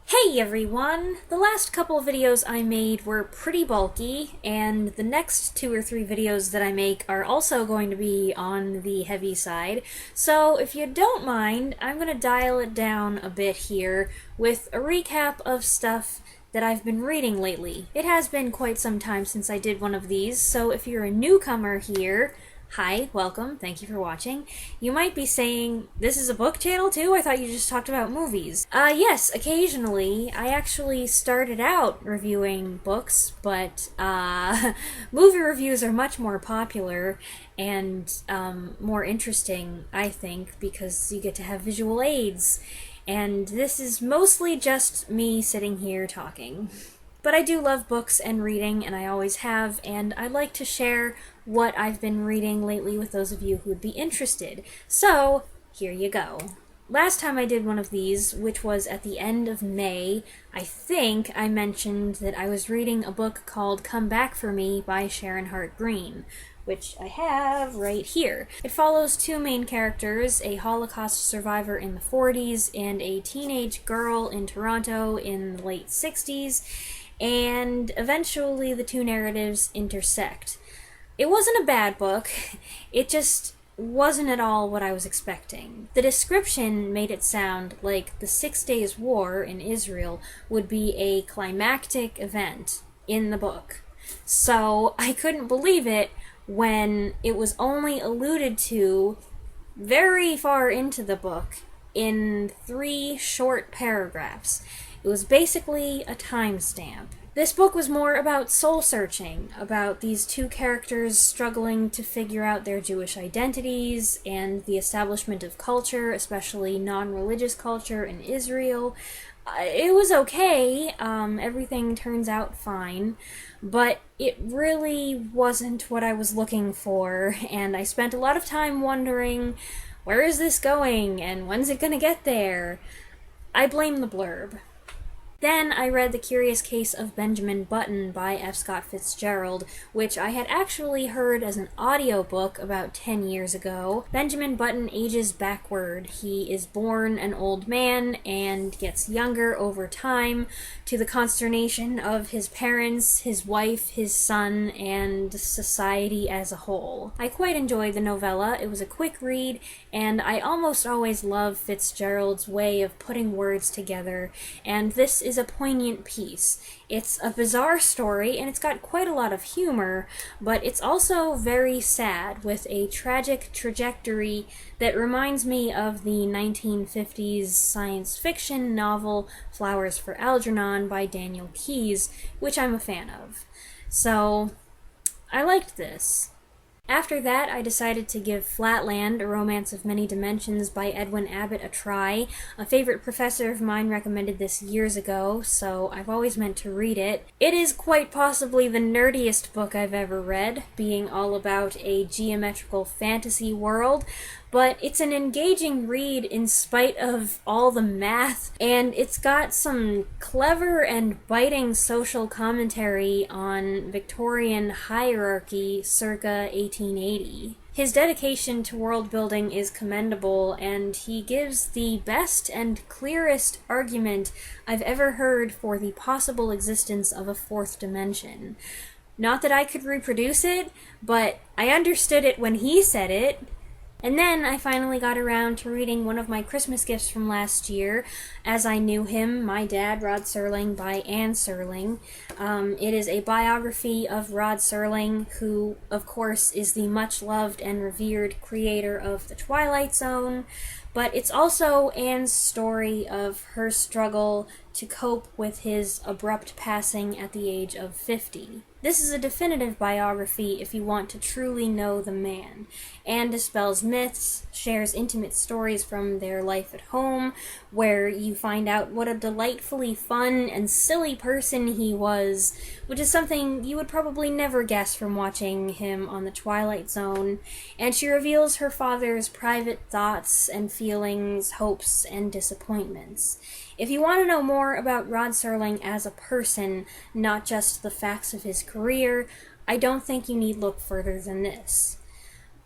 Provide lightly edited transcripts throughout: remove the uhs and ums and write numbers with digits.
Hey everyone! The last couple videos I made were pretty bulky, and the next 2 or 3 videos that I make are also going to be on the heavy side, so if you don't mind, I'm going to dial it down a bit here with a recap of stuff that I've been reading lately. It has been quite some time since I did one of these, so if you're a newcomer here, hi, welcome, thank you for watching. You might be saying, this is a book channel too? I thought you just talked about movies. Yes, occasionally. I actually started out reviewing books, but movie reviews are much more popular and more interesting, I think, because you get to have visual aids. And this is mostly just me sitting here talking. But I do love books and reading, and I always have, and I like to share what I've been reading lately with those of you who would be interested. So, here you go. Last time I did one of these, which was at the end of May, I think I mentioned that I was reading a book called Come Back For Me by Sharon Hart-Green, which I have right here. It follows 2 main characters, a Holocaust survivor in the 40s and a teenage girl in Toronto in the late 60s, and eventually the 2 narratives intersect. It wasn't a bad book, it just wasn't at all what I was expecting. The description made it sound like the 6 Days War in Israel would be a climactic event in the book. So I couldn't believe it when it was only alluded to very far into the book in 3 short paragraphs. It was basically a timestamp. This book was more about soul-searching, about these 2 characters struggling to figure out their Jewish identities and the establishment of culture, especially non-religious culture in Israel. It was okay, everything turns out fine, but it really wasn't what I was looking for, and I spent a lot of time wondering, where is this going, and when's it gonna get there? I blame the blurb. Then I read The Curious Case of Benjamin Button by F. Scott Fitzgerald, which I had actually heard as an audiobook about 10 years ago. Benjamin Button ages backward. He is born an old man and gets younger over time, to the consternation of his parents, his wife, his son, and society as a whole. I quite enjoyed the novella. It was a quick read, and I almost always love Fitzgerald's way of putting words together, and this is a poignant piece. It's a bizarre story, and it's got quite a lot of humor, but it's also very sad, with a tragic trajectory that reminds me of the 1950s science fiction novel Flowers for Algernon by Daniel Keyes, which I'm a fan of. So, I liked this. After that, I decided to give Flatland, A Romance of Many Dimensions by Edwin Abbott a try. A favorite professor of mine recommended this years ago, so I've always meant to read it. It is quite possibly the nerdiest book I've ever read, being all about a geometrical fantasy world, but it's an engaging read in spite of all the math, and it's got some clever and biting social commentary on Victorian hierarchy circa 1880. His dedication to world building is commendable, and he gives the best and clearest argument I've ever heard for the possible existence of a 4th dimension. Not that I could reproduce it, but I understood it when he said it. And then I finally got around to reading one of my Christmas gifts from last year, As I Knew Him, My Dad, Rod Serling, by Anne Serling. It is a biography of Rod Serling, who, of course, is the much-loved and revered creator of The Twilight Zone, but it's also Anne's story of her struggle to cope with his abrupt passing at the age of 50. This is a definitive biography if you want to truly know the man. Anne dispels myths, shares intimate stories from their life at home, where you find out what a delightfully fun and silly person he was, which is something you would probably never guess from watching him on The Twilight Zone, and she reveals her father's private thoughts and feelings, hopes, and disappointments. If you want to know more about Rod Serling as a person, not just the facts of his career, I don't think you need look further than this.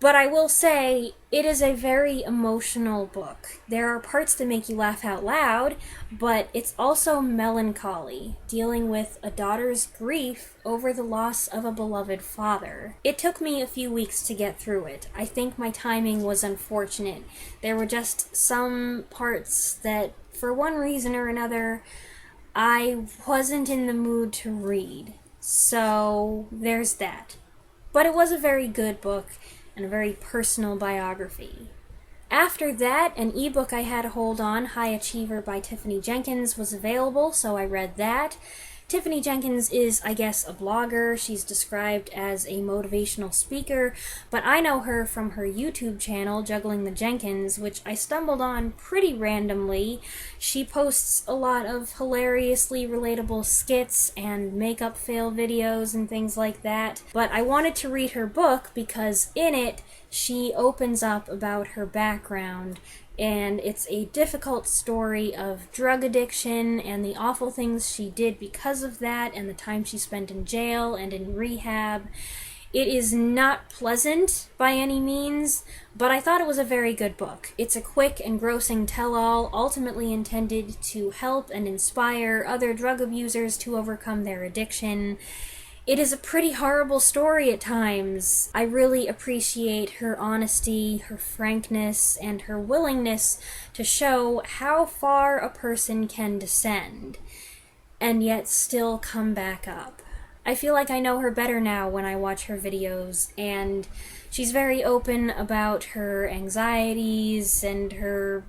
But I will say, it is a very emotional book. There are parts that make you laugh out loud, but it's also melancholy, dealing with a daughter's grief over the loss of a beloved father. It took me a few weeks to get through it. I think my timing was unfortunate. There were just some parts that, for one reason or another, I wasn't in the mood to read. So, there's that. But it was a very good book, and a very personal biography. After that, an ebook I had a hold on, High Achiever by Tiffany Jenkins, was available, so I read that. Tiffany Jenkins is, I guess, a blogger. She's described as a motivational speaker, but I know her from her YouTube channel, Juggling the Jenkins, which I stumbled on pretty randomly. She posts a lot of hilariously relatable skits and makeup fail videos and things like that, but I wanted to read her book because in it, she opens up about her background, and it's a difficult story of drug addiction and the awful things she did because of that and the time she spent in jail and in rehab. It is not pleasant by any means, but I thought it was a very good book. It's a quick and grossing tell-all, ultimately intended to help and inspire other drug abusers to overcome their addiction. It is a pretty horrible story at times. I really appreciate her honesty, her frankness, and her willingness to show how far a person can descend, and yet still come back up. I feel like I know her better now when I watch her videos, and she's very open about her anxieties and her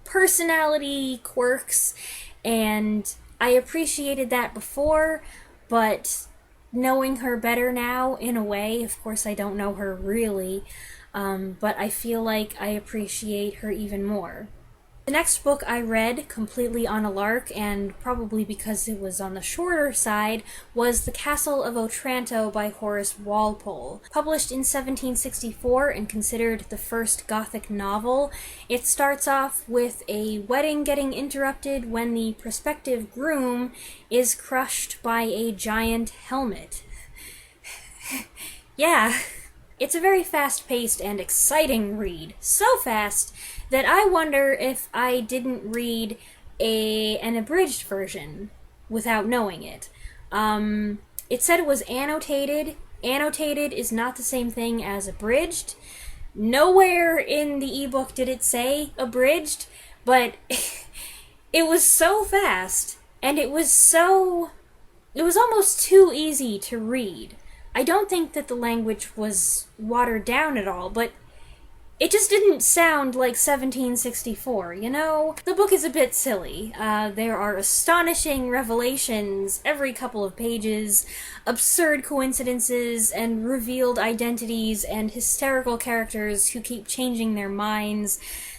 personality quirks, and I appreciated that before, but knowing her better now, in a way, of course I don't know her really, but I feel like I appreciate her even more. The next book I read, completely on a lark, and probably because it was on the shorter side, was The Castle of Otranto by Horace Walpole. Published in 1764 and considered the first Gothic novel, it starts off with a wedding getting interrupted when the prospective groom is crushed by a giant helmet. Yeah. It's a very fast-paced and exciting read. So fast that I wonder if I didn't read an abridged version without knowing it. It said it was annotated. Annotated is not the same thing as abridged. Nowhere in the ebook did it say abridged, but it was so fast, and it was almost too easy to read. I don't think that the language was watered down at all, but it just didn't sound like 1764, you know? The book is a bit silly. There are astonishing revelations every couple of pages, absurd coincidences, and revealed identities, and hysterical characters who keep changing their minds.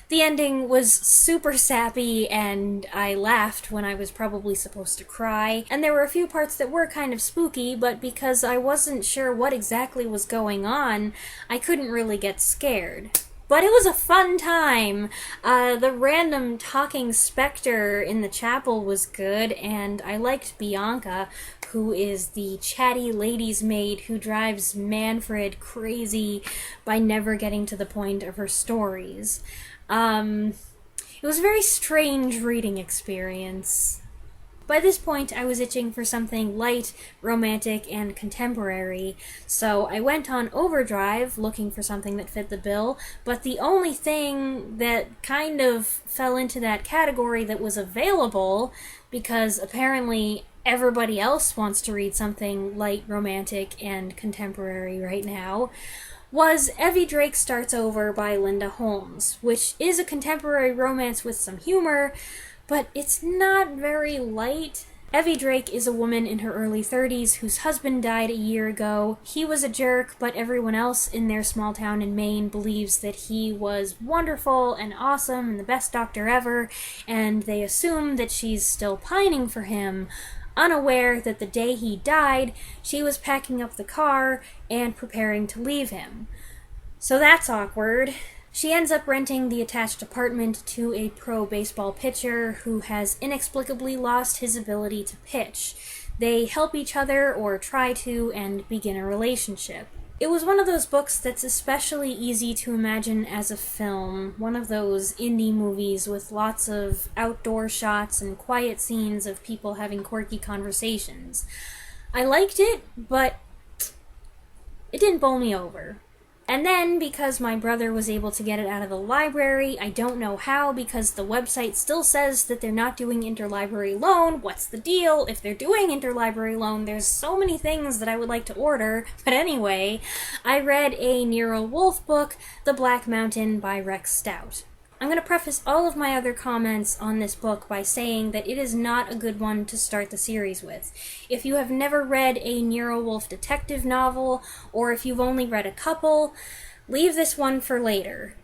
The ending was super sappy, and I laughed when I was probably supposed to cry. And there were a few parts that were kind of spooky, but because I wasn't sure what exactly was going on, I couldn't really get scared. But it was a fun time. The random talking specter in the chapel was good, and I liked Bianca, who is the chatty lady's maid who drives Manfred crazy by never getting to the point of her stories. It was a very strange reading experience. By this point, I was itching for something light, romantic, and contemporary, so I went on overdrive looking for something that fit the bill, but the only thing that kind of fell into that category that was available, because apparently everybody else wants to read something light, romantic, and contemporary right now, was Evvie Drake Starts Over by Linda Holmes, which is a contemporary romance with some humor, but it's not very light. Evvie Drake is a woman in her early 30s whose husband died a year ago. He was a jerk, but everyone else in their small town in Maine believes that he was wonderful and awesome and the best doctor ever, and they assume that she's still pining for him, unaware that the day he died, she was packing up the car and preparing to leave him. So that's awkward. She ends up renting the attached apartment to a pro baseball pitcher who has inexplicably lost his ability to pitch. They help each other, or try to, and begin a relationship. It was one of those books that's especially easy to imagine as a film, one of those indie movies with lots of outdoor shots and quiet scenes of people having quirky conversations. I liked it, but it didn't bowl me over. And then, because my brother was able to get it out of the library, I don't know how, because the website still says that they're not doing interlibrary loan. What's the deal? If they're doing interlibrary loan, there's so many things that I would like to order. But anyway, I read a Nero Wolfe book, The Black Mountain by Rex Stout. I'm going to preface all of my other comments on this book by saying that it is not a good one to start the series with. If you have never read a Nero Wolfe detective novel, or if you've only read a couple, leave this one for later.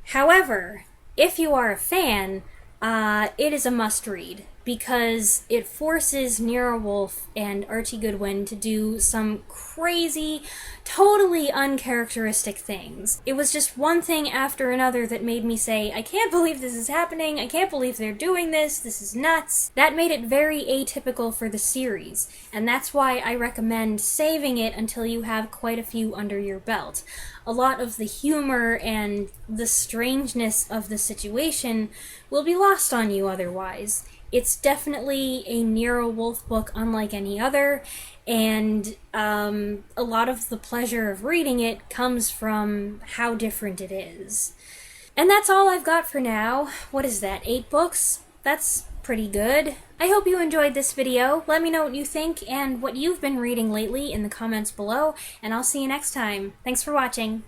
However, if you are a fan, it is a must-read, because it forces Nero Wolfe and Archie Goodwin to do some crazy, totally uncharacteristic things. It was just one thing after another that made me say, I can't believe this is happening, I can't believe they're doing this is nuts. That made it very atypical for the series, and that's why I recommend saving it until you have quite a few under your belt. A lot of the humor and the strangeness of the situation will be lost on you otherwise. It's definitely a Nero Wolfe book unlike any other, and a lot of the pleasure of reading it comes from how different it is. And that's all I've got for now. What is that, 8 books? That's pretty good. I hope you enjoyed this video. Let me know what you think and what you've been reading lately in the comments below, and I'll see you next time. Thanks for watching.